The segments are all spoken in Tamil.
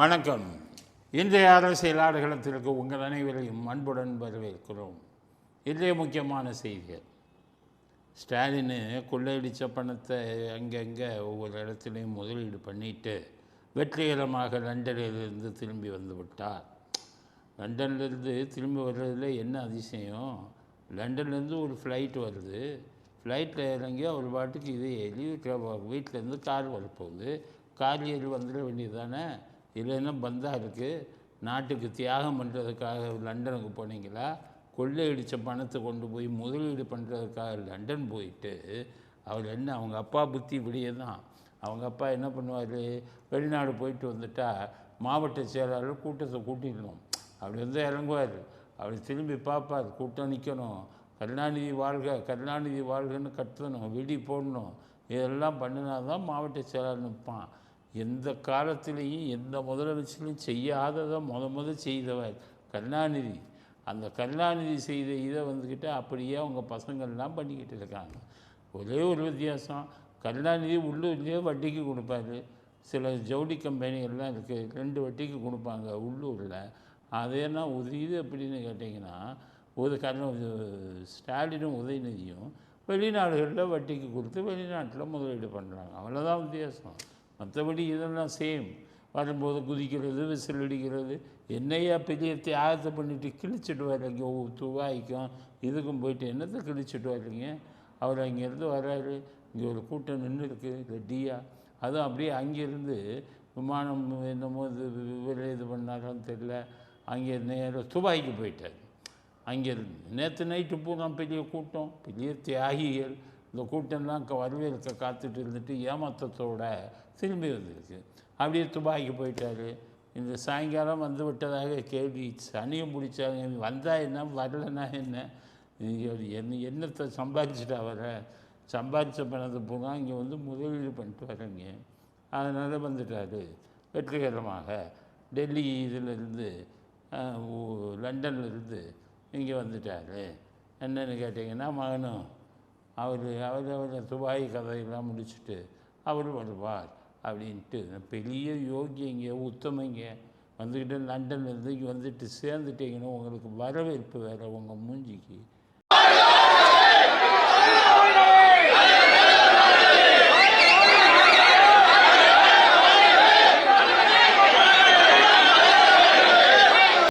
வணக்கம். இன்றைய அரசியல் ஆடுகளத்திற்கு உங்கள் அனைவரையும் அன்புடன் வரவேற்கிறோம். இன்றைய முக்கியமான செய்திகள். ஸ்டாலின் கொள்ளையடித்த பணத்தை அங்கங்கே ஒவ்வொரு இடத்துலையும் முதலீடு பண்ணிட்டு வெற்றிகரமாக லண்டனிலிருந்து திரும்பி வந்து விட்டார். லண்டன்லேருந்து திரும்பி வர்றதுல என்ன அதிசயம்? லண்டன்லேருந்து ஒரு ஃப்ளைட் வருது. ஃப்ளைட்டில் இறங்கி அவர் பாட்டுக்கு இது ஏறி வீட்டிலேருந்து கார் வரப்போகுது. கார் ஏறி வந்துட வேண்டியது தானே? இல்லைன்னா பந்தா இருக்குது. நாட்டுக்கு தியாகம் பண்ணுறதுக்காக லண்டனுக்கு போனீங்களா? கொள்ளையடித்த பணத்தை கொண்டு போய் முதலீடு பண்ணுறதுக்காக லண்டன் போயிட்டு அவர் என்ன, அவங்க அப்பா புத்தி இப்படியே தான். அவங்க அப்பா என்ன பண்ணுவார், வெளிநாடு போயிட்டு வந்துட்டால் மாவட்ட செயலாளர் கூட்டத்தை கூட்டிடணும். அப்படி வந்து இறங்குவார். அப்படி திரும்பி பார்ப்பார், கூட்டம் நிற்கணும், கருணாநிதி வாழ்க கருணாநிதி வாழ்கன்னு கட்டணும், வெடி போடணும். இதெல்லாம் பண்ணினா தான் மாவட்ட செயலாளர் நிற்பான். எந்த காலத்திலையும் எந்த முதலமைச்சரையும் செய்யாததை முதல் செய்தவர் கருணாநிதி. அந்த கருணாநிதி செய்த இதை வந்துக்கிட்டு அப்படியே அவங்க பசங்கள்லாம் பண்ணிக்கிட்டு இருக்காங்க. ஒரே ஒரு வித்தியாசம், கருணாநிதி உள்ளூர்லேயே வட்டிக்கு கொடுப்பாரு. சில ஜவுளி கம்பெனிகள்லாம் இருக்குது, 2 வட்டிக்கு கொடுப்பாங்க உள்ளூரில். அதேனா இது எப்படின்னு கேட்டிங்கன்னா, ஸ்டாலினும் உதயநிதியும் வெளிநாடுகளில் வட்டிக்கு கொடுத்து வெளிநாட்டில் முதலீடு பண்ணுறாங்க. அவ்வளோதான் வித்தியாசம். மற்றபடி இதெல்லாம் சேம். வரும்போது குதிக்கிறது, விசில் அடிக்கிறது. என்னையா பெரிய தியாகத்தை பண்ணிவிட்டு கிழிச்சிட்டு வரீங்க? துபாய்க்கும் இதுக்கும் போயிட்டு என்னத்தை கிழிச்சிட்டு வர்றீங்க? அவர் அங்கேருந்து வர்றாரு, இங்கே ஒரு கூட்டம் நின்று இருக்குது ரெட்டியா. அதுவும் அப்படியே அங்கேருந்து விமானம் என்னமோ இது பண்ணாரான்னு தெரியல, அங்கே நேராக துபாய்க்கு போயிட்டார். அங்கேருந்து நேற்று நைட்டு பூரா பெரிய கூட்டம், பெரிய தியாகிகள். இந்த கூட்டம்லாம் வரவேற்க காத்துட்டு இருந்துட்டு ஏமாற்றத்தோட திரும்பி வந்திருக்கு. அப்படியே துபாய்க்கு போயிட்டார். இந்த சாயங்காலம் வந்து விட்டதாக கேள்வி. சனியும் பிடிச்சாங்க. வந்தால் என்ன, வரலைன்னா என்ன? என்னத்தை சம்பாதிச்சுட்டு சம்பாதிச்ச பணத்தை பூரா இங்கே வந்து முதலீடு பண்ணிட்டு வரீங்க. அதனால் வந்துட்டார் வெற்றிகரமாக. டெல்லி இதிலிருந்து லண்டன்லேருந்து இங்கே வந்துட்டார். என்னென்னு கேட்டிங்கன்னா, மகனும் அவர் துபாய் கதையெல்லாம் முடிச்சுட்டு அவர் வருவார் அப்படின்ட்டு. பெரிய யோகியங்க, உத்தமைங்க வந்துக்கிட்டு லண்டன்லேருந்து இங்கே வந்துட்டு சேர்ந்துட்டீங்கன்னா உங்களுக்கு வரவேற்பு வேறு உங்கள் மூஞ்சிக்கு.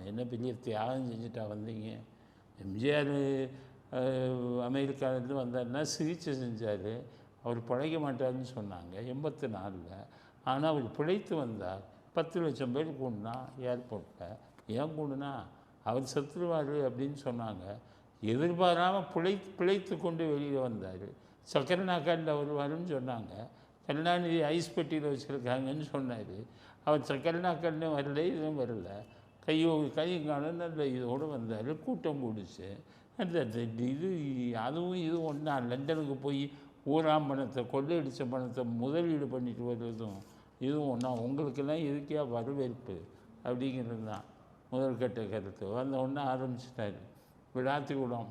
என்ன பெரிய தியாகம் செஞ்சுட்டா வந்தீங்க? எம்ஜிஆர் அமெரிக்காவிலேருந்து வந்தார்னா சிகிச்சை செஞ்சார். அவர் பிழைக்க மாட்டார்னு சொன்னாங்க 84. ஆனால் அவர் பிழைத்து வந்தார். 10 லட்சம் பேர் கூடனா ஏர்போர்ட்டில். ஏன் கூடனா அவர் செத்துருவார் அப்படின்னு சொன்னாங்க. எதிர்பாராமல் பிழைத்து கொண்டு வெளியில் வந்தார். சக்கரநாக்காண்டில் வருவாருன்னு சொன்னாங்க. கருணாநிதி ஐஸ் பெட்டியில் வச்சுருக்காங்கன்னு சொன்னார். அவர் சக்கரநாக்காண்டிலும் வரல, இதுவும் வரல. கையங்காலம் நல்ல இதோடு வந்தார். கூட்டம் கூடிச்சு. அந்த இது அதுவும் இது ஒன்றா? லண்டனுக்கு போய் ஊராம்பணத்தை கொள்ளையடித்த பணத்தை முதலீடு பண்ணிட்டு வர்றதும் இதுவும் ஒன்றா? உங்களுக்கெல்லாம் எதுக்கே வரவேற்பு அப்படிங்கிறது தான் முதல் கட்ட கருத்து. வந்த ஒன்றா ஆரம்பிச்சிட்டார். விளாத்திக்குளம்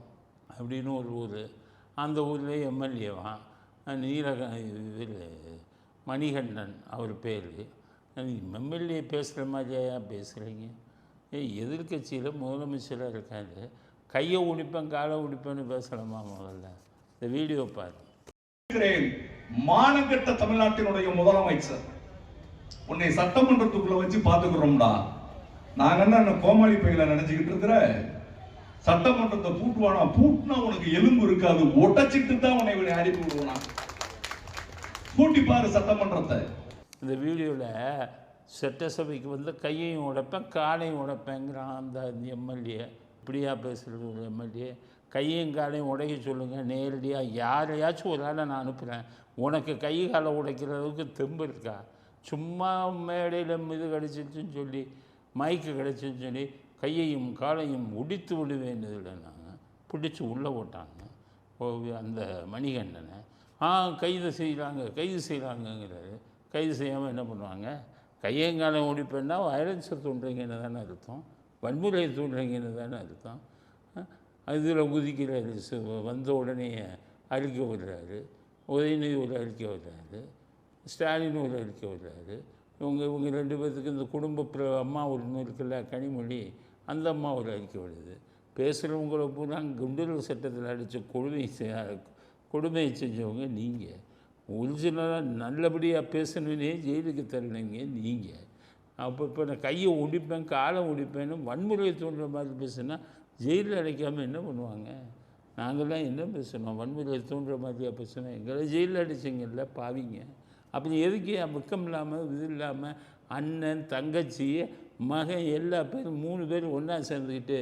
அப்படின்னு ஒரு ஊர். அந்த ஊரில் எம்எல்ஏவான் மணிகண்டன் அவர் பேர். எம்எல்ஏ பேசுகிற மாதிரியா பேசுகிறீங்க? எதிர்கட்சியில் முதலமைச்சராக இருக்காரு. கையை உடிப்பேன் காலை உடிப்பேன்னு பேசலாமா? முதல்ல இந்த வீடியோ பாரு. மானங்கட்ட தமிழ்நாட்டினுடைய முதலமைச்சர், உன்னை சட்டமன்றத்துக்குள்ள வச்சு பாத்துக்கிறோம்டா. நாங்க என்ன கோமாளி பையில நினைச்சுக்கிட்டு இருக்கிற? சட்டமன்றத்தை பூட்டுவானா? பூட்டினா உனக்கு எலும்பு இருக்காது, ஒட்டச்சிட்டு தான் உன்னை அனுப்பி விடுவானா. பூட்டி பாரு சட்டமன்றத்தை. இந்த வீடியோவில் சட்டசபைக்கு வந்து கையையும் உடைப்பேன் காலையும் உடைப்பேங்கிறான் அந்த எம்எல்ஏ. இப்படியா பேசுகிறது ஒரு எம்எல்ஏ? கையும் காலையும் உடைக்க சொல்லுங்கள் நேரடியாக. யாரையாச்சும் ஒரு ஆளை நான் அனுப்புகிறேன். உனக்கு கை காலை உடைக்கிற அளவுக்கு தெம்பு இருக்கா? சும்மா மேடையில் இது கிடச்சிச்சுன்னு சொல்லி, மைக்கு கிடச்சின்னு சொல்லி கையையும் காலையும் உடித்து விடுவேன்னுதில்லை. நாங்கள் பிடிச்சி உள்ளே போட்டாங்க அந்த மணிகண்டனை. கைது செய்கிறாங்கங்கிறாரு. கைது செய்யாமல் என்ன பண்ணுவாங்க? கையங்காலம் உடிப்பேன்னா வயலன்ஸை தூண்டுறீங்கன்னு தானே அர்த்தம், வன்முறையை தூண்டுறீங்கன்னு தானே அர்த்தம். இதில் குதிக்கிறாரு. வந்த உடனே அறிக்கை விடுறாரு. உதயநிதி ஒரு அறிக்கை விடுறாரு, ஸ்டாலின் ஒரு அறிக்கை விடுறாரு. இவங்க 2 பேர்த்துக்கு இந்த அம்மா ஒன்று இருக்குல்ல கனிமொழி, அந்த அம்மா ஒரு அறிக்கை விடுது. பேசுகிறவங்கள பூரா குண்டர் சட்டத்தில் அடித்த கொடுமையை செஞ்சவங்க நீங்கள். ஒரிஜினலாக நல்லபடியாக பேசணுன்னே ஜெயிலுக்கு தரணுங்க நீங்கள். இப்போ நான் கையை ஒடிப்பேன் காலை ஒடிப்பேன்னு வன்முறையை தோன்ற மாதிரி பேசுனா ஜெயிலில் அடைக்காமல் என்ன பண்ணுவாங்க? நாங்கள்லாம் என்ன பேசணும்? வன்முறையை தோன்ற மாதிரியாக பேசணும்? எங்களை ஜெயிலில் அடிச்சிங்கல்ல பாவிங்க. அப்படி எதுக்கு வெக்கம் இல்லாமல் இது இல்லாமல் அண்ணன் தங்கச்சி மகன் எல்லா பேரும் 3 பேரும் ஒன்றா சேர்ந்துக்கிட்டு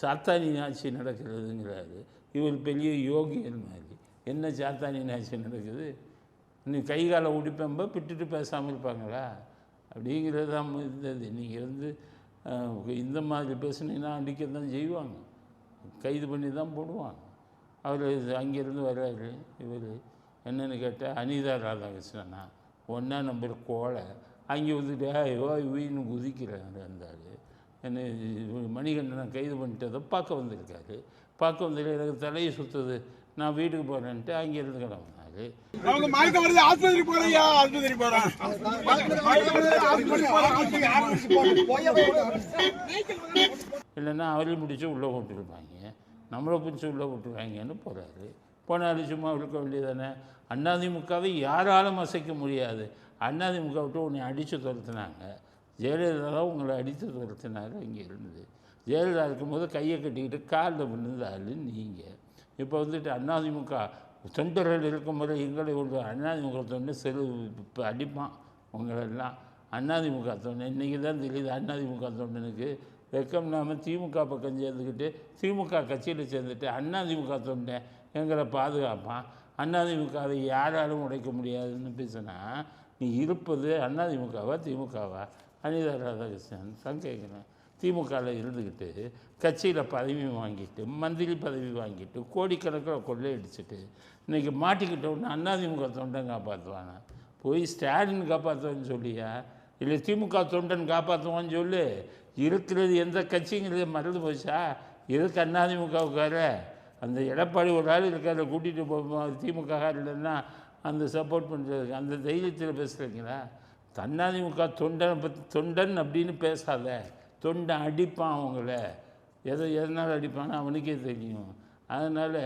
சாத்தானி ஆட்சி நடக்கிறதுங்கிறாரு. இவர் பெரிய யோகியர் மாதிரி. என்ன சாத்தானி ஆட்சி நடக்குது? நீ கை காலை உடிப்பம்ப விட்டுட்டு பேசாமல் இருப்பாங்களா? அப்படிங்கிறது தான் இருந்தது. நீங்கள் இந்த மாதிரி பேசுனீங்கன்னா அடிக்க தான் செய்வாங்க, கைது பண்ணி தான் போடுவாங்க. அவர் அங்கேருந்து வர்றாரு. இவர் என்னென்னு கேட்டால் அனிதா ராதாகிருஷ்ணனா 1ஆம் நம்பர் கோலை அங்கே வந்துட்டு வீணு குதிக்கிறாங்க. இருந்தார் என்ன மணிகண்டனை கைது பண்ணிட்டதை பார்க்க வந்திருக்காரு. பார்க்க வந்ததில் எனக்கு தலையை சுற்றுது, நான் வீட்டுக்கு போகிறேன்ட்டு அங்கேருந்து கிளம்பினார். இல்லைன்னா அவரையும் பிடிச்சி உள்ளே போட்டுருப்பாங்க, நம்மளை பிடிச்சி உள்ளே போட்டுருவாங்கன்னு போகிறாரு. போனாலும் சும்மா இருக்க வேண்டியதானே? அதிமுகவை யாராலும் அசைக்க முடியாது. அதிமுக விட்டு உன்னை அடித்து துரத்துனாங்க. ஜெயலலிதா தான் உங்களை அடித்து துரத்துனாரு இங்கே இருந்து. ஜெயலலிதா இருக்கும்போது கையை கட்டிக்கிட்டு காலில் விழுந்த ஆள் நீங்கள். இப்போ வந்துட்டு அதிமுக தொண்டர்கள் இருக்கும்போது எங்களை ஒரு அதிமுக தொண்டு இப்போ அடிப்பான் உங்களெல்லாம். அதிமுக தொண்டு இன்றைக்கி தான் தெரியுது. அதிமுக தொண்டனுக்கு வெக்கம் இல்லாமல் திமுக பக்கம் சேர்ந்துக்கிட்டு திமுக கட்சியில் சேர்ந்துட்டு அதிமுக தொண்டை எங்களை பாதுகாப்பான். அதிமுகவை யாராலும் உடைக்க முடியாதுன்னு பேசினா நீ இருப்பது அதிமுகவா திமுகவா? அனிதா ராதாகிருஷ்ணன் தான் கேட்குறேன். திமுகவில் இருந்துக்கிட்டு கட்சியில் பதவி வாங்கிட்டு மந்திரி பதவி வாங்கிட்டு கோடிக்கணக்கில் கொள்ளையடிச்சிட்டு இன்றைக்கி மாட்டிக்கிட்டோன்னு அதிமுக தொண்டன் காப்பாற்றுவானா? போய் ஸ்டாலின் காப்பாற்றுவான்னு சொல்லியா? இல்லை திமுக தொண்டன் காப்பாற்றுவான்னு சொல்லு. இருக்கிறது எந்த கட்சிங்கிறது மறந்து போச்சா? எதுக்கு அதிமுகவுக்கார அந்த எடப்பாடி ஒரு ஆள் இருக்கார கூட்டிகிட்டு போவோம் திமுக இல்லைன்னா அந்த சப்போர்ட் பண்ணுறதுக்கு அந்த தைரியத்தில் பேசுகிறீங்களா? அதிமுக தொண்டன் அப்படின்னு பேசாத. தொண்டன் அடிப்பான் அவங்கள. எதனால் அடிப்பான்னு அவனுக்கே தெரியும். அதனால்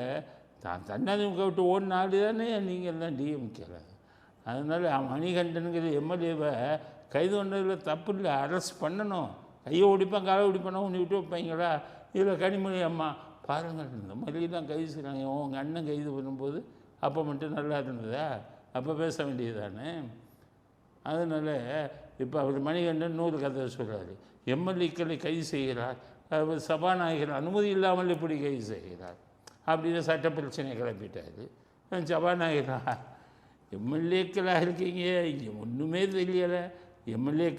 அதிமுக விட்டு ஓடின ஆடு தானே நீங்கள் எல்லாம் டிஎம்கேல. அதனால் மணிகண்டனுங்கிற எம்எல்ஏவை கைது பண்ணதில் தப்பு இல்லை, அரெஸ்ட் பண்ணணும். கையை ஒடிப்பான் காலை ஒடிப்பானா உன்னை விட்டு வைப்பாங்களா? இதில் கனிமொழி அம்மா பாருங்கள் இந்த மாதிரிலாம் கைது செய்கிறாங்க. உங்கள் அண்ணன் கைது பண்ணும்போது அப்போ மட்டும் நல்லா இருந்ததா? அப்போ பேச வேண்டியது தானே? அதனால் இப்போ அவர் மணிகண்டன் 100 கதை சொல்கிறார். எம்எல்ஏக்களை கைது செய்கிறார், அவர் சபாநாயகர் அனுமதி இல்லாமல் எப்படி கைது செய்கிறார் அப்படின்னு சட்ட பிரச்சனை கிளப்பிட்டார். சபாநாயகரா எம்எல்ஏக்களாக இருக்கீங்க, ஒன்றுமே தெரியலை. எம்எல்ஏ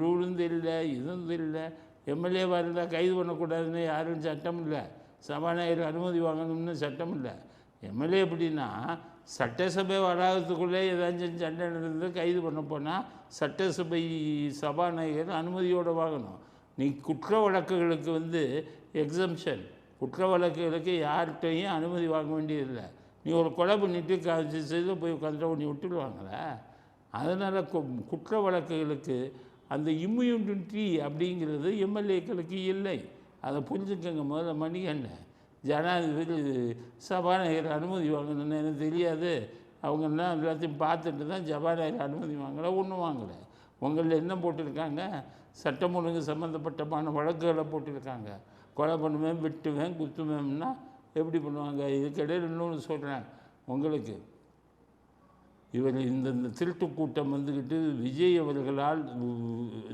ரூலும் தெரியல, இதுவும் தெரியல. எம்எல்ஏவாக இருந்தால் கைது பண்ணக்கூடாதுன்னு யாரும் சட்டம் இல்லை. சபாநாயகர் அனுமதி வாங்கணும்னு சட்டம் இல்லை. எம்எல்ஏ எப்படின்னா சட்டசபை வளாகத்துக்குள்ளே ஏதாச்சும் சண்டை நடந்து கைது பண்ண போனால் சட்டசபை சபாநாயகர் அனுமதியோடு வாங்கணும். நீ குற்ற வழக்குகளுக்கு எக்ஸம்ஷன். குற்ற வழக்குகளுக்கு யார்கிட்டையும் அனுமதி வாங்க வேண்டியதில்லை. நீ ஒரு கொலை பண்ணிவிட்டு செய்து போய் உட்காந்து நீ விட்டுடுவாங்களே. அதனால் குற்ற வழக்குகளுக்கு அந்த இம்யூனிட்டி அப்படிங்கிறது எம்எல்ஏக்களுக்கு இல்லை. அதை புரிஞ்சுக்கங்க. முதல்ல மணிகண்டன் ஜனாதிபதி சபாநாயகர் அனுமதி வாங்கணுன்னு எனக்கு தெரியாது. அவங்கெல்லாம் எல்லாத்தையும் பார்த்துட்டு தான் சபாநாயகர் அனுமதி வாங்கலை, ஒன்றும் வாங்கலை. உங்களில் என்ன போட்டிருக்காங்க? சட்டம் ஒழுங்கு சம்மந்தப்பட்டமான வழக்குகளை போட்டிருக்காங்க. கொலை பண்ணுவேன், வெட்டுவேன், குத்துவேன்னா எப்படி பண்ணுவாங்க? இதுக்கிடையில் இன்னொன்று சொல்கிறேன் உங்களுக்கு. இவர் இந்த திருட்டு கூட்டம் விஜய் அவர்களால்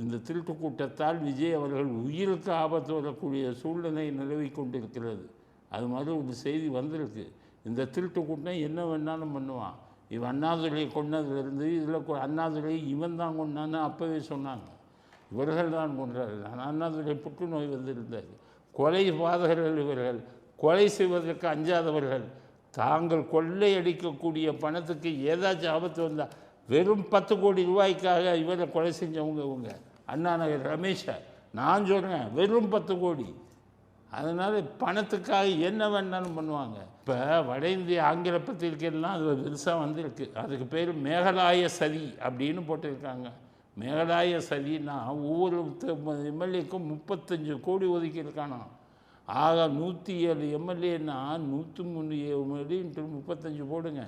இந்த திருட்டு கூட்டத்தால் விஜய் அவர்கள் உயிருக்கு ஆபத்து வரக்கூடிய சூழ்நிலை நிலவி கொண்டிருக்கிறது. அது மாதிரி ஒரு செய்தி வந்திருக்கு. இந்த திருட்டு கூட்டம் என்ன வேணாலும் பண்ணுவான். இவன் அண்ணாதுரையை கொண்டதுலேருந்து இதில் அண்ணாதுரை இவன் தான் கொண்டான்னு அப்போவே சொன்னாங்க. இவர்கள் தான் கொண்டார்கள். அண்ணாதுரை புற்றுநோய் வந்திருந்தார். கொலை பாதகர்கள் இவர்கள். கொலை செய்வதற்கு அஞ்சாதவர்கள். தாங்கள் கொள்ளையடிக்கக்கூடிய பணத்துக்கு ஏதாச்சும் ஆபத்து வந்தால் வெறும் 10 கோடி ரூபாய்க்காக இவரை கொலை செஞ்சவங்க இவங்க. அண்ணா நகர் ரமேஷை நான் சொல்கிறேன், வெறும் 10 கோடி. அதனால் பணத்துக்காக என்ன வேணாலும் பண்ணுவாங்க. இப்போ வட இந்திய ஆங்கில பத்திரிகைலாம் அது பெருசாக வந்திருக்கு. அதுக்கு பேர் மேகலாய சதி அப்படின்னு போட்டிருக்காங்க. மேகதாய சதினா ஒவ்வொரு எம்எல்ஏக்கும் 35 கோடி ஒதுக்கியிருக்கானோ. ஆக 107 எம்எல்ஏன்னா 103 எம்எல்ஏன்ட்டு 35 போடுங்க,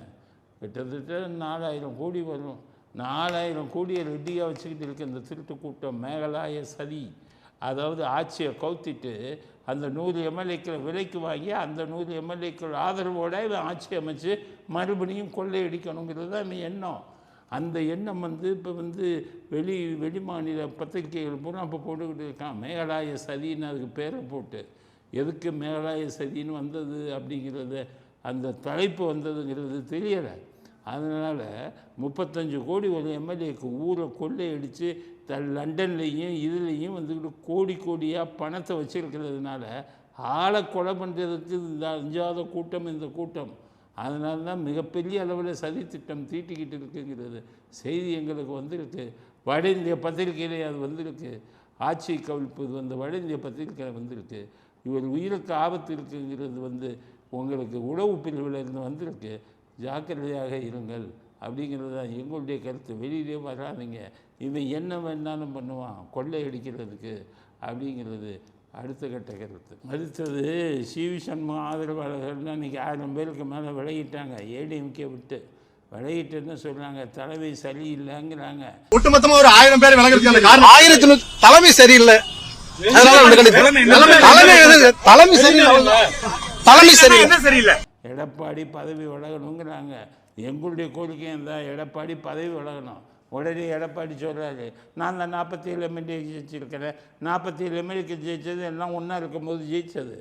கிட்டத்தட்ட 4000 கோடி வரும். 4000 கோடியை ரெடியாக வச்சுக்கிட்டு இருக்க இந்த திருட்டு கூட்டம் மேகதாய சதி. அதாவது ஆட்சியை கவுத்திட்டு அந்த 100 எம்எல்ஏக்களை விலைக்கு வாங்கி அந்த 100 எம்எல்ஏக்கள் ஆதரவோடு இவன் ஆட்சி அமைச்சு மறுபடியும் கொள்ளையடிக்கணுங்கிறது தான் எண்ணம். அந்த எண்ணம் இப்போ வெளி மாநில பத்திரிகைகள் பூரா இப்போ போட்டுக்கிட்டு இருக்கான். மேகதாய சதின்னு அதுக்கு பேரை போட்டு, எதுக்கு மேகதாய சதின்னு வந்தது அப்படிங்கிறது, அந்த தலைப்பு வந்ததுங்கிறது தெரியலை. அதனால் 35 கோடி ஒரு எம்எல்ஏக்கு ஊரை கொள்ளையடித்து லண்டன்லேயும் இதுலேயும் கோடி கோடியாக பணத்தை வச்சுருக்கிறதுனால ஆளை கொலை பண்ணுறதுக்கு இந்த அஞ்சாத கூட்டம் இந்த கூட்டம். அதனால தான் மிகப்பெரிய அளவில் சதி திட்டம் தீட்டிக்கிட்டு இருக்குங்கிறது செய்தி எங்களுக்கு வந்திருக்கு. வட இந்திய பத்திரிகையிலே அது வந்திருக்கு. ஆட்சி கவிழ்ப்பது வட இந்திய பத்திரிகையில் வந்திருக்கு. இவர் உயிருக்கு ஆபத்து இருக்குங்கிறது உங்களுக்கு உளவு பிரிவிலிருந்து வந்திருக்கு. ஜாக்கிரதையாக இருங்கள் அப்படிங்கிறது தான் எங்களுடைய கருத்து. வெளியிலே வராதிங்க, இவன் என்ன வேணாலும் பண்ணுவான் கொள்ளையடிக்கிறதுக்கு அப்படிங்கிறது அடுத்த கட்ட கருத்து. அடுத்தது சிவி சண்முகம் ஆதரவாளர்கள்னால் இன்றைக்கி 1000 பேருக்கு மேலே விலகிட்டாங்க. ஏடிஎம்கே விட்டு விலகிட்டுன்னு சொல்கிறாங்க. தலைமை சரியில்லைங்கிறாங்க. ஒட்டுமொத்தமாக ஒரு 1000 பேர் விலகிறதுக்கு காரணம் 1000 தலைமை சரியில்லை. தலைமை சரியில்லை. எடப்பாடி பதவி விலகணுங்கிறாங்க. எங்களுடைய கோரிக்கையும் தான் எடப்பாடி பதவி விலகணும். உடனே எடப்பாடி சொல்கிறாரு, நான் தான் 47 எம்எல்ஏ ஜெயிச்சிருக்கிறேன். 47 எம்எல்ஏக்கு ஜெயித்தது எல்லாம் ஒன்றா இருக்கும்போது ஜெயித்தது.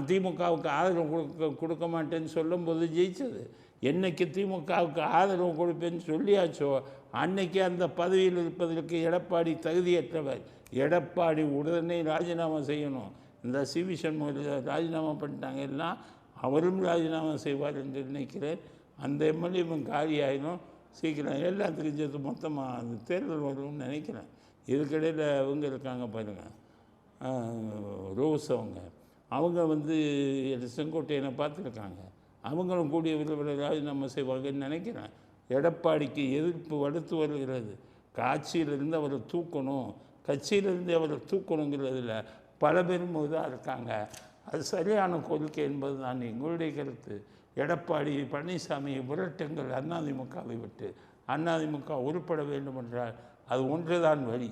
திமுகவுக்கு ஆதரவு கொடுக்க மாட்டேன்னு சொல்லும்போது ஜெயித்தது. என்னைக்கு திமுகவுக்கு ஆதரவு கொடுப்பேன்னு சொல்லியாச்சோ அன்னைக்கு அந்த பதவியில் இருப்பதற்கு எடப்பாடி தகுதியற்றவர். எடப்பாடி உடனே ராஜினாமா செய்யணும். இந்த சிவி சண்முகம் ராஜினாமா பண்ணிட்டாங்க, எல்லாம் அவரும் ராஜினாமா செய்வார் என்று நினைக்கிறேன். அந்த எம்எல்ஏவும் காலி ஆகிடும் சீக்கிரம். எல்லாத்துக்கும் சேர்த்து மொத்தமாக அந்த தேர்தல் வரும்னு நினைக்கிறேன். இதுக்கிடையில் அவங்க இருக்காங்க பாருங்கள், ரோஸ் அவங்க செங்கோட்டையனை பார்த்துருக்காங்க. அவங்களும் கூடிய விரைவில் ராஜினாமா செய்வாங்கன்னு நினைக்கிறேன். எடப்பாடிக்கு எதிர்ப்பு வலுத்து வருகிறது. காட்சியிலிருந்து அவரை தூக்கணும், கட்சியிலிருந்து அவரை தூக்கணுங்கிறதுல பல பேரும் இதாக இருக்காங்க. அது சரியான கோரிக்கை என்பது தான் எங்களுடைய கருத்து. எடப்பாடி பழனிசாமியை விரட்டுங்கள் அதிமுகவை விட்டு. அதிமுக உருப்பட வேண்டும் என்றால் அது ஒன்றுதான் வழி.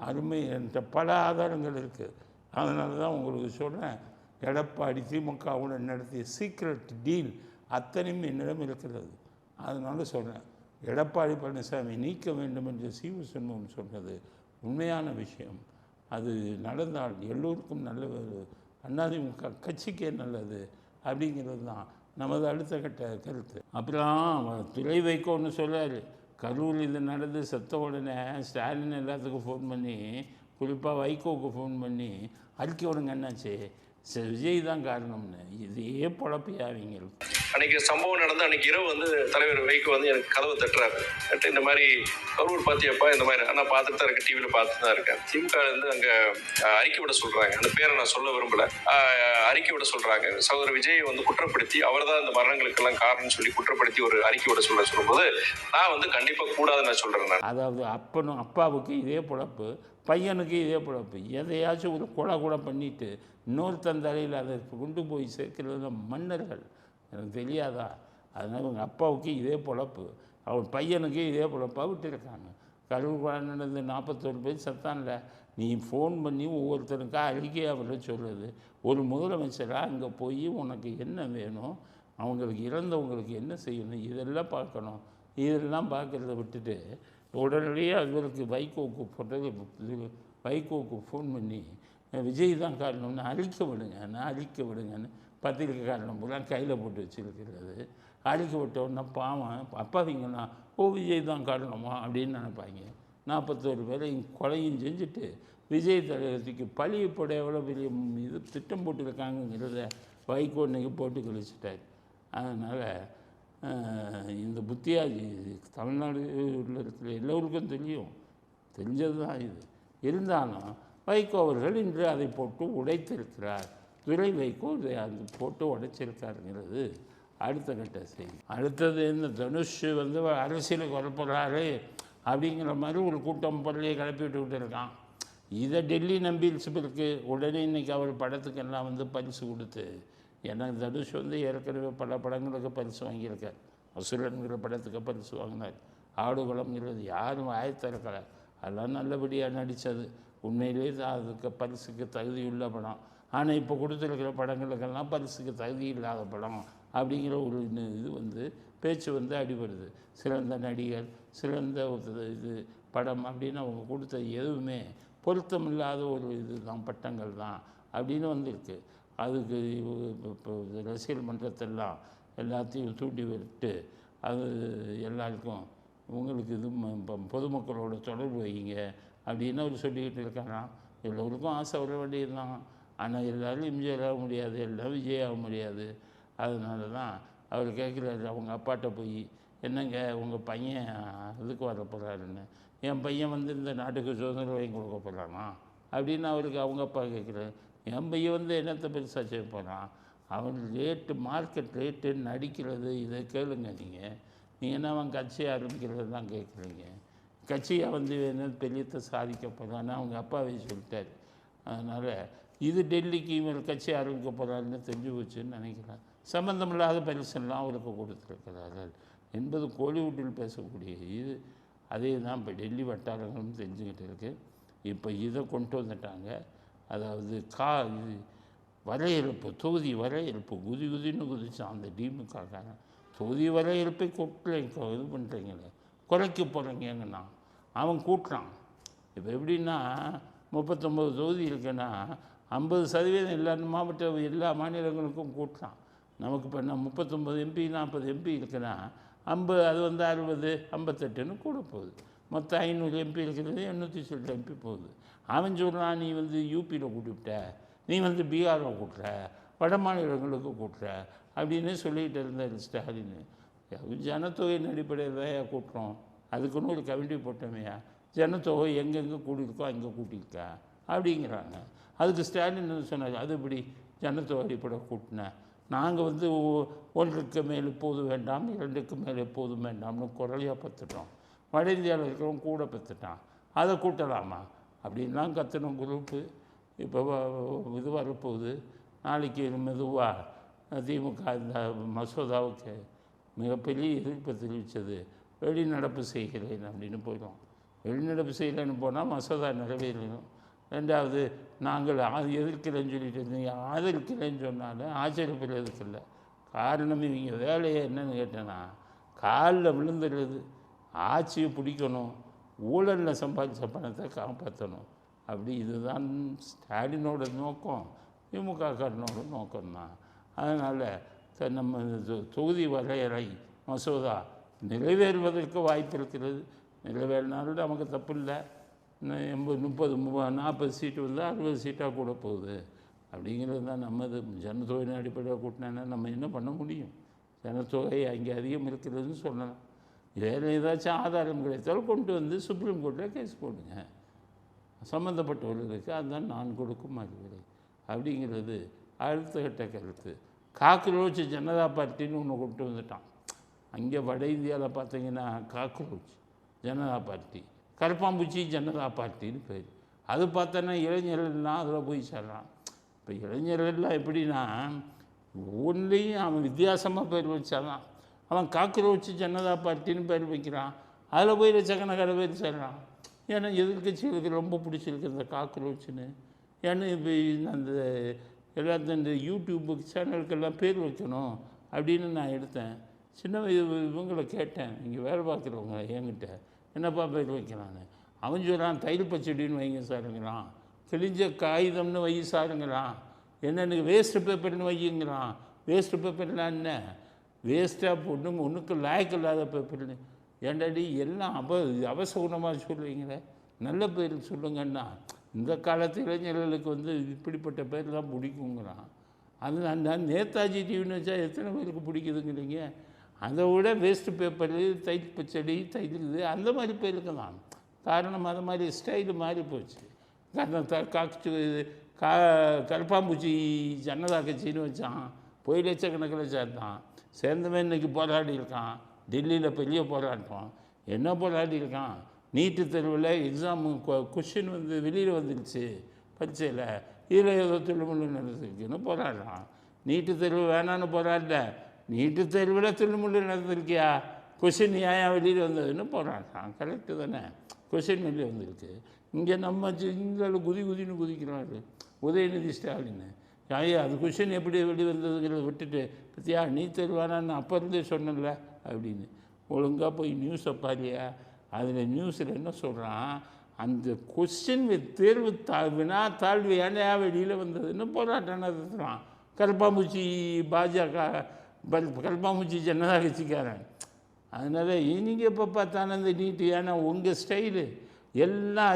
அருமை என்ற பல ஆதாரங்கள் இருக்குது. அதனால தான் உங்களுக்கு சொல்கிறேன், எடப்பாடி திமுகவுடன் நடத்திய சீக்ரெட் டீல் அத்தனையும் என்னிடம் இருக்கிறது. அதனால சொல்கிறேன், எடப்பாடி பழனிசாமி நீக்க வேண்டும் என்று சிவி சண்முகம் சொன்னது உண்மையான விஷயம். அது நடந்தால் எல்லோருக்கும் நல்ல, அதிமுக கட்சிக்கே நல்லது அப்படிங்கிறது தான் நமது அடுத்த கட்ட கருத்து. அப்புறம் துறை வைக்கோன்னு சொல்கிறார். கரூர் இது நடந்து செத்த உடனே ஸ்டாலின் எல்லாத்துக்கும் ஃபோன் பண்ணி, குறிப்பாக வைகோவுக்கு ஃபோன் பண்ணி அறிக்கை விடுங்க, என்னாச்சு விஜய் தான் காரணம்னு. இதே பொழப்பையா அவங்க. அன்னைக்கு சம்பவம் நடந்து அன்னைக்கு இரவு தலைவர் வைகோ எனக்கு கதவை தட்டுறாரு. இந்த மாதிரி கரூர் பார்த்தியப்பா, இந்த மாதிரி நான் பார்த்துட்டு தான் இருக்கேன், டிவியில் பார்த்துட்டு தான் இருக்கேன். திமுக அங்கே அறிக்கை விட சொல்கிறாங்க. அந்த பேரை நான் சொல்ல விரும்பல. அறிக்கை விட சொல்கிறாங்க. சகோதரர் விஜய் குற்றப்படுத்தி அவர் தான் இந்த மரணங்களுக்கெல்லாம் காரணம்னு சொல்லி குற்றப்படுத்தி ஒரு அறிக்கை விட சொல்லும்போது நான் கண்டிப்பாக கூடாதுன்னு நான் சொல்கிறேன். அதாவது அப்பாவுக்கு இதே பொழப்பு, பையனுக்கு இதே பொழப்பு. எதையாச்சும் ஒரு கொலை கூட பண்ணிவிட்டு இன்னொருத்தன் தலையில் அதை கொண்டு போய் சேர்க்கிறது மன்னர்கள். எனக்கு தெரியாதா? அதனால் உங்கள் அப்பாவுக்கு இதே பொழப்பு, அவர் பையனுக்கு இதே பொழப்பாக விட்டுருக்காங்க. கரூர் நடந்து 41 பேர் சத்தான்ல. நீ ஃபோன் பண்ணி ஒவ்வொருத்தருக்கா அறிக்கையாக வர சொல்கிறது. ஒரு முதலமைச்சராக அங்கே போய் உனக்கு என்ன வேணும், அவங்களுக்கு இறந்தவங்களுக்கு என்ன செய்யணும், இதெல்லாம் பார்க்கணும். இதெல்லாம் பார்க்குறத விட்டுட்டு உடனடியாக அவருக்கு வைகோவுக்கு ஃபோன் பண்ணி விஜய் தான் காரணம்னு அறிக்கை விடுங்கன்னு பத்திரிக்கை காரணம் பூரா கையில் போட்டு வச்சுருக்கிறது. அறிக்கை விட்டோன்னா பாவம் அப்பாவிங்கன்னா விஜய் தான் காரணமா அப்படின்னு நினைப்பாங்க. 41 பேரையும் கொலையும் செஞ்சுட்டு விஜய் தலைவருக்கு பழியப்பட எவ்வளோ பெரிய இது திட்டம் போட்டுருக்காங்கிறத வைகோ இன்னைக்கு போட்டு கழிச்சிட்டார். அதனால் இந்த புத்தியாதி தமிழ்நாடு இருக்கிற எல்லோருக்கும் தெரிஞ்சது தான் இது. இருந்தாலும் வைகோ அவர்கள் இன்று அதை போட்டு உடைத்திருக்கிறார். துறை வைகோ அதை போட்டு உடைச்சிருக்காருங்கிறது அடுத்த கட்ட செய்தி. அடுத்தது இந்த தனுஷ் அரசியலுக்கு வரப்போகிறாரு, அப்படிங்கிற மாதிரி ஒரு கூட்டம் பொருளையை கிளப்பி விட்டுக்கிட்டு இருக்கான். இதை டெல்லி நம்பி இருக்கு. உடனே இன்றைக்கி அவர் படத்துக்கெல்லாம் வந்து பரிசு கொடுத்து, எனக்கு தனுஷ் வந்து ஏற்கனவே பல படங்களுக்கு பரிசு வாங்கியிருக்கார். அசுரன்கிற படத்துக்கு பரிசு வாங்கினார். ஆடுகளம்ங்கிறது யாரும் ஆயத்திறக்கலை, அதெல்லாம் நல்லபடியாக நடித்தது. உண்மையிலே தான் அதுக்கு பரிசுக்கு தகுதியுள்ள படம். ஆனால் இப்போ கொடுத்துருக்கிற படங்களுக்கெல்லாம் பரிசுக்கு தகுதி இல்லாத படம் அப்படிங்கிற ஒரு இது வந்து பேச்சு வந்து அடிபடுது. சிறந்த நடிகர், சிறந்த இது படம் அப்படின்னு அவங்க கொடுத்த எதுவுமே பொருத்தமில்லாத ஒரு இது தான், பட்டங்கள் தான் அப்படின்னு வந்திருக்கு. அதுக்கு இப்போ ரசிகர் மன்றத்தெல்லாம் எல்லாத்தையும் தூண்டி விட்டு அது எல்லாருக்கும் உங்களுக்கு இது பொதுமக்களோட தொடர்பு வைங்க அப்படின்னு அவர் சொல்லிக்கிட்டு இருக்காராம். எல்லோருக்கும் ஆசை வர வேண்டியது தான். ஆனால் எல்லோரும் எம்ஜிஆர் ஆக முடியாது, எல்லாம் விஜய் ஆக முடியாது. அதனால தான் அவர் கேட்குறாரு அவங்க அப்பாட்ட போய், என்னங்க உங்கள் பையன் இதுக்கு வர போகிறாருன்னு. என் பையன் வந்து இந்த நாட்டுக்கு சுதந்திரம் வாங்கி கொடுக்க போகிறானா அப்படின்னு அவருக்கு அவங்க அப்பா கேட்குறாரு. என் பையன் வந்து என்னத்தை பெருசாக செய்ய போகிறான், அவன் ரேட்டு மார்க்கெட் ரேட்டு நடிக்கிறது இதை கேளுங்க. நீங்கள் என்ன அவன் கட்சி ஆரம்பிக்கிறது தான் கேட்குறீங்க. கட்சியை வந்து என்ன பெரியத்தை சாதிக்க போகிறான்னு அவங்க அப்பாவே சொல்லிட்டார். அதனால் இது டெல்லிக்கு இவர் கட்சி ஆரம்பிக்க போகிறாருன்னு தெரிஞ்சு போச்சுன்னு நினைக்கிறேன். சம்பந்தமில்லாத பரிசெல்லாம் அவருக்கு கொடுத்துருக்கிறார்கள் என்பது கோலிவுட்டில் பேசக்கூடிய இது. அதே தான் இப்போ டெல்லி வட்டாரங்களும் தெரிஞ்சுக்கிட்டு இருக்குது. இப்போ இதை கொண்டு வந்துட்டாங்க. அதாவது இது வரையறுப்பு, தொகுதி வரையறுப்பு குதின்னு குதிச்சான் அந்த திமுகக்காரன். தொகுதி வரையறுப்பை கூட்டலை இது பண்ணுறீங்களே, குறைக்க போகிறீங்கன்னா அவன் கூட்டுறான். இப்போ எப்படின்னா 39 தொகுதி இருக்குன்னா 50% எல்லா மாநிலங்களுக்கும் கூட்டுறான். நமக்கு இப்போ 39 MP 40 MP இருக்குன்னா 50 அது வந்து 60 58ன்னு கூட போகுது. மொத்தம் 500 MP இருக்கிறது 800 MP போகுது. அவன் சொல்கிறான் நீ வந்து யூபியில் கூட்டிவிட்ட, நீ வந்து பீகாரில் கூட்டுற, வட மாநிலங்களுக்கு கூட்டுற அப்படின்னு சொல்லிகிட்டு இருந்தார் ஸ்டாலின். ஜனத்தொகையின் அடிப்படையில் தான் கூட்டுறோம், அதுக்குன்னு ஒரு கமிட்டி போட்டோமையா, ஜனத்தொகை எங்கெங்கே கூட்டியிருக்கோ அங்கே கூட்டியிருக்கா அப்படிங்கிறாங்க. அதுக்கு ஸ்டாலின் சொன்னார், அது இப்படி ஜனத்தொகை அடிப்படை கூட்டினேன், நாங்கள் வந்து 1க்கு மேல் எப்போது வேண்டாம், 2க்கு மேல் எப்போதும் வேண்டாம்னு குரலையாக பற்றுட்டோம். வட இந்தியாவில் இருக்கிறவங்க கூட பற்றுட்டான், அதை கூட்டலாமா அப்படின்லாம் கத்தணும் குரூப்பு. இப்போ இது வரப்போகுது. நாளைக்கு மெதுவாக திமுக இந்த மசோதாவுக்கு மிகப்பெரிய எதிர்ப்பு தெரிவித்தது. வெளிநடப்பு செய்கிறேன் அப்படின்னு போயிடும். வெளிநடப்பு செய்யலைன்னு போனால் மசோதா நிறைவேறணும். ரெண்டாவது, நாங்கள் எதிர்க்கிறேன்னு சொல்லிட்டு இருந்தீங்க, ஆதரிக்கிறேன்னு சொன்னாலும் ஆச்சரியப்படுறதுக்கு இல்லை. காரணம் இவங்க வேலையை என்னன்னு கேட்டேன்னா, காலில் விழுந்துடுறது. ஆட்சியை பிடிக்கணும், ஊழலில் சம்பாதிச்ச பணத்தை காப்பாற்றணும். அப்படி இதுதான் ஸ்டாலினோட நோக்கம், திமுககாரனோட நோக்கம்தான். அதனால் நம்ம தொகுதி வரையறை மசோதா நிறைவேறுவதற்கு வாய்ப்பு இருக்கிறது. நிறைவேறினாலும் நமக்கு தப்பு இல்லை. 80 30 40 சீட்டு வந்து 60 சீட்டாக கூட போகுது அப்படிங்கிறது தான் நம்மது. ஜனத்தொகையின் அடிப்படையில் கூட்டினா நம்ம என்ன பண்ண முடியும்? ஜனத்தொகை அங்கே அதிகம் இருக்கிறதுன்னு சொல்லலாம். வேறு ஏதாச்சும் ஆதாரம் கிடைத்தாலும் கொண்டு வந்து சுப்ரீம் கோர்ட்டில் கேஸ் போடுங்க, சம்மந்தப்பட்டவர்களுக்கு அதுதான் நான் கொடுக்கும் அறிவுரை அப்படிங்கிறது அடுத்த கட்ட கருத்து. காக்ரோச் ஜனதா பார்ட்டின்னு ஒன்று கொண்டு வந்துட்டான். அங்கே வட இந்தியாவில் பார்த்தீங்கன்னா காக்ரோச் ஜனதா பார்ட்டி, கருப்பாம்பூச்சி ஜனதா பார்ட்டின்னு பேர். அது பார்த்தோன்னா இளைஞர்கள்லாம் அதில் போய் சேர்றான். இப்போ இளைஞர்கள்லாம் எப்படின்னா ஒன்றையும் அவன் வித்தியாசமாக பேர் வச்சாதான். அவன் காக்ரோச் ஜனதா பார்ட்டின்னு பேர் வைக்கிறான், அதில் போய் லட்சக்கணக்கான பேர் சேர்றான். ஏன்னா எதிர்கட்சிகளுக்கு ரொம்ப பிடிச்சிருக்கு இந்த காக்ரோச்சுன்னு. ஏன்னா இப்போ அந்த எல்லாத்தையும் இந்த யூடியூப் சேனலுக்கெல்லாம் பேர் வைக்கணும் அப்படின்னு நான் எடுத்தேன். சின்ன இவங்களை கேட்டேன், இங்கே வேலை பார்க்குறவங்க என்கிட்ட என்னப்பா பேர் வைக்கிறான்னு. அவன் சொல்கிறான் தயிர் பச்சடின்னு வைங்க சாருங்கிறான், கிழிஞ்ச காகிதம்னு வை சாருங்கிறான், என்னென்னு வேஸ்ட்டு பேப்பர்னு வைங்கிறான். வேஸ்ட்டு பேப்பர்லாம் என்ன, வேஸ்ட்டாக போட்டு ஒன்றுக்கு லாய்க்கு இல்லாத பேப்பர்னு. ஏண்டாடி எல்லாம் அவசகுணமாக சொல்லுவீங்களே, நல்ல பேர் சொல்லுங்கன்னா. இந்த காலத்து இளைஞர்களுக்கு வந்து இப்படிப்பட்ட பேர் தான் பிடிக்குங்கிறான். அது நான் நேதாஜி டிவின்னு வச்சா எத்தனை பேருக்கு பிடிக்குதுங்கிறீங்க? அதை விட வேஸ்ட்டு பேப்பரு, தயிர் பச்சடி, தயிர் இது அந்த மாதிரி பேருக்கு தான் காரணம். அது மாதிரி ஸ்டைலு மாறி போச்சு. கருப்பாம்பூச்சி ஜனதா கட்சின்னு வச்சான், போய் லட்சக்கணக்கில் சேர்த்தான். சேர்ந்தவன் இன்றைக்கி போராடி இருக்கான், டெல்லியில் பெரிய போராட்டம். என்ன போராடி இருக்கான். நீட்டு தேர்வில் எக்ஸாமு கொஷின் வந்து வெளியில் வந்துருச்சு பரீட்சையில், இதில் ஏதோ துள்ளுமுள்ளு நடந்திருக்குன்னு போராடுறான். நீட்டு தேர்வு வேணான்னு போராடல, நீட்டு தேர்வில் துள்ளுமுள்ளு நடந்திருக்கியா, கொஷின் ஏன் வெளியில் வந்ததுன்னு போராடுறான். கரெக்டு தானே, கொஷின் வெளியே வந்திருக்கு. இங்கே நம்ம இங்கே குதின்னு குதிக்கிறாரு உதயநிதி ஸ்டாலின். ஐயா அது கொஷின் எப்படி வெளி வந்ததுங்கிறத விட்டுட்டு பற்றியா நீ தேர்வானான்னு அப்போ இருந்தே சொன்னல அப்படின்னு ஒழுங்காக போய் நியூஸை பாரியா. அதில் நியூஸில் என்ன சொல்கிறான், அந்த கொஸ்டின் தேர்வு வினா தாழ்வு ஏனையா வெளியில் வந்ததுன்னு போராட்டம் நடத்துகிறான். கருப்பாம்பூச்சி பாஜக கருப்பாம்பூச்சி ஜனதா கட்சிக்காரன். அதனால் நீங்கள் எப்போ பார்த்தாலும் அந்த நீட்டு, ஏன்னா உங்கள் ஸ்டைலு எல்லாம்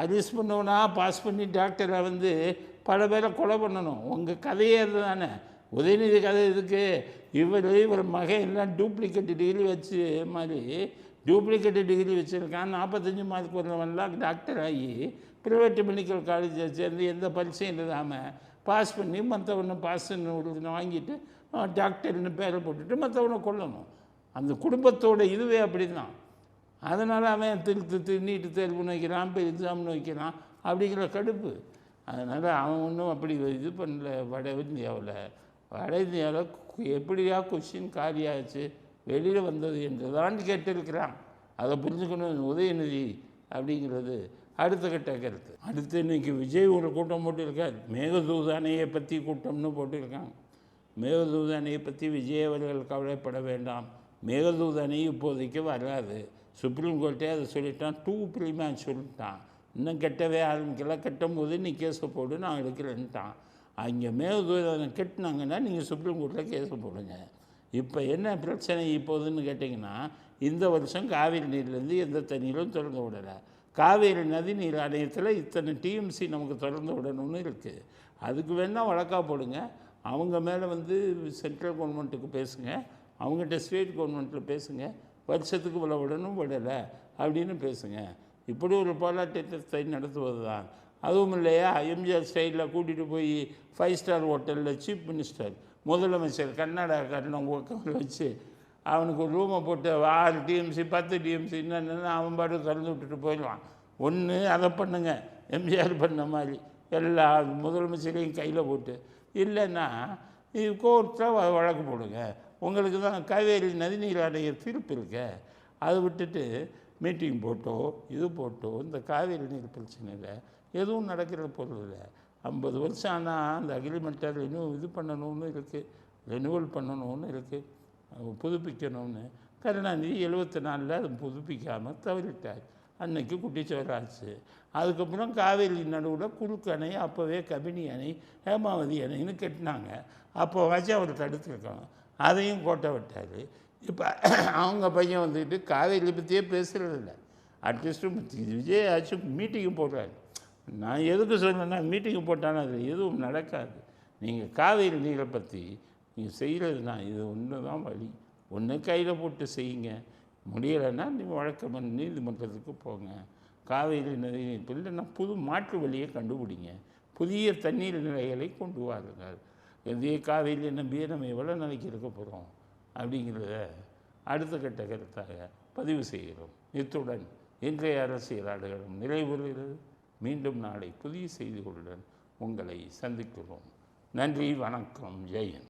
அரிஸ் பண்ணவனா பாஸ் பண்ணி டாக்டரை வந்து பல பேரை கொலை பண்ணணும். உங்கள் கதையே அது தானே. உதயநிதி கதை இதுக்கு இவர் மகன் எல்லாம் டூப்ளிகேட் டிகிரி வச்சு மாதிரி டூப்ளிகேட் டிகிரி வச்சுருக்கான். 45 மார்க் வரவன்லாம் டாக்டர் ஆகி ப்ரைவேட் மெடிக்கல் காலேஜை சேர்ந்து எந்த பரிசையும் இல்லாமல் பாஸ் பண்ணி மற்றவனை பாஸ்ன்னு வாங்கிட்டு டாக்டர்னு பேரை போட்டுட்டு மற்றவனை கொல்லணும். அந்த குடும்பத்தோட இதுவே அப்படி தான். அதனால் அவன் நீட்டு தேர்வுன்னு வைக்கிறான், இப்போ எக்ஸாம்னு வைக்கிறான் அப்படிங்கிற கடுப்பு. அதனால் அவன் ஒன்றும் அப்படி இது பண்ணல. வட இந்தியாவில் எப்படியா கொஸ்டின் காலியாச்சு வெளியில் வந்தது என்று தான் கேட்டிருக்கிறான். அதை புரிஞ்சுக்கணும் உதயநிதி அப்படிங்கிறது அடுத்த கட்ட கருத்து. அடுத்து இன்றைக்கி விஜய் ஒரு கூட்டம் போட்டிருக்கார், மேகதூத அணையை பற்றி கூட்டம்னு போட்டிருக்காங்க. மேகதூத அணையை பற்றி விஜய் அவர்கள் கவலைப்பட வேண்டாம், மேகதூத அணை இப்போதைக்கு வராது, சுப்ரீம் கோர்ட்டே அதை சொல்லிட்டான், 2 ப்ரீமேன் சொல்லிட்டான், இன்னும் கட்டவே ஆரம்பிக்கல, கட்டும் போது நீ கேஸை போடு நான் எடுக்கிறேன்ட்டான். அங்கே மேகதூதனை கட்டினாங்கன்னா நீங்கள் சுப்ரீம் கோர்ட்டில் கேஸை போடுங்க. இப்போ என்ன பிரச்சனை இப்போதுன்னு கேட்டிங்கன்னா, இந்த வருஷம் காவேரி நீர்லேருந்து எந்த தண்ணீரும் திறந்து விடலை. காவேரி நதி நீர் ஆணையத்தில் இத்தனை டிஎம்சி நமக்கு திறந்து விடணும்னு இருக்குது. அதுக்கு வேணால் வழக்காக போடுங்க. அவங்க மேலே வந்து சென்ட்ரல் கவர்மெண்ட்டுக்கு பேசுங்க, அவங்ககிட்ட ஸ்டேட் கவர்மெண்ட்டில் பேசுங்க, வருஷத்துக்கு இவ்வளோ விடணும் விடலை அப்படின்னு பேசுங்க. இப்படி ஒரு போராட்டத்தை நடத்துவது தான். அதுவும் இல்லையா, எம்ஜிஆர் ஸ்டைலில் கூட்டிகிட்டு போய் 5 ஸ்டார் ஹோட்டலில் சீஃப் மினிஸ்டர் முதலமைச்சர் கர்நாடகாரனை உட்காந்து வச்சு அவனுக்கு ஒரு ரூமை போட்டு 6 டிஎம்சி 10 டிஎம்சி என்னென்னு அவன் பாட்டு திறந்து விட்டுட்டு போயிடுவான். ஒன்று அதை பண்ணுங்க, எம்ஜிஆர் பண்ண மாதிரி எல்லா முதலமைச்சரையும் கையில் போட்டு, இல்லைன்னா இது கோர்ட்டில் வழக்கு போடுங்க. உங்களுக்கு தான் காவேரி நதிநீர் ஆணைய தீர்ப்பு இருக்க, அதை விட்டுட்டு மீட்டிங் போட்டோ இது போட்டோ இந்த காவேரி நீர் பிரச்சனையில் எதுவும் நடக்கிற பொருள் இல்லை. 50 வருஷம் ஆனால் அந்த அக்ரிமெண்ட்டை இது பண்ணணும்னு இருக்குது, ரெனுவல் பண்ணணும்னு இருக்குது, புதுப்பிக்கணும்னு. கருணாநிதி 74 அது புதுப்பிக்காமல் தவறிட்டார். அன்னைக்கு குட்டிச்சோராச்சு. அதுக்கப்புறம் காவேரி நடுவில் குறுக்கு அணை, அப்போவே கபினி அணை, ஹேமாவதி அணைன்னு கட்டினாங்க. அப்போ வச்சு அவர் தடுத்துருக்கணும், அதையும் கோட்டை விட்டார். இப்போ அவங்க பையன் வந்துட்டு காவேரி பற்றியே பேசுகிறதில்ல. அட்லீஸ்ட்டு விஜய் ஆச்சு மீட்டிங்கு போடுறாரு. நான் எதுக்கு சொன்னேன்னா, மீட்டிங்கு போட்டாலும் அது எதுவும் நடக்காது. நீங்கள் காவேரி நீரை பற்றி நீங்கள் செய்கிறதுனா இது ஒன்று தான் வழி. ஒன்று கையில் போட்டு செய்யுங்க, முடியலைன்னா நீங்கள் வழக்கு நீதிமன்றத்துக்கு போங்க. காவேரி நதி இல்லைன்னா புது மாற்று வழியை கண்டுபிடிங்க, புதிய தண்ணீர் நிலைகளை கொண்டு வாருங்கள். இதே காவேரியை நம்பியே நம்ம எவ்வளோ நாளைக்கு இருக்க போகிறோம் அப்படிங்கிறத அடுத்த கட்ட கருத்தாக பதிவு செய்கிறோம். இத்துடன் இன்றைய அரசியல் ஆடுகளம் நிறைவுறுகிறது. மீண்டும் நாளை புதிய செய்திகளுடன் உங்களை சந்திக்கிறோம். நன்றி, வணக்கம், ஜெயன்.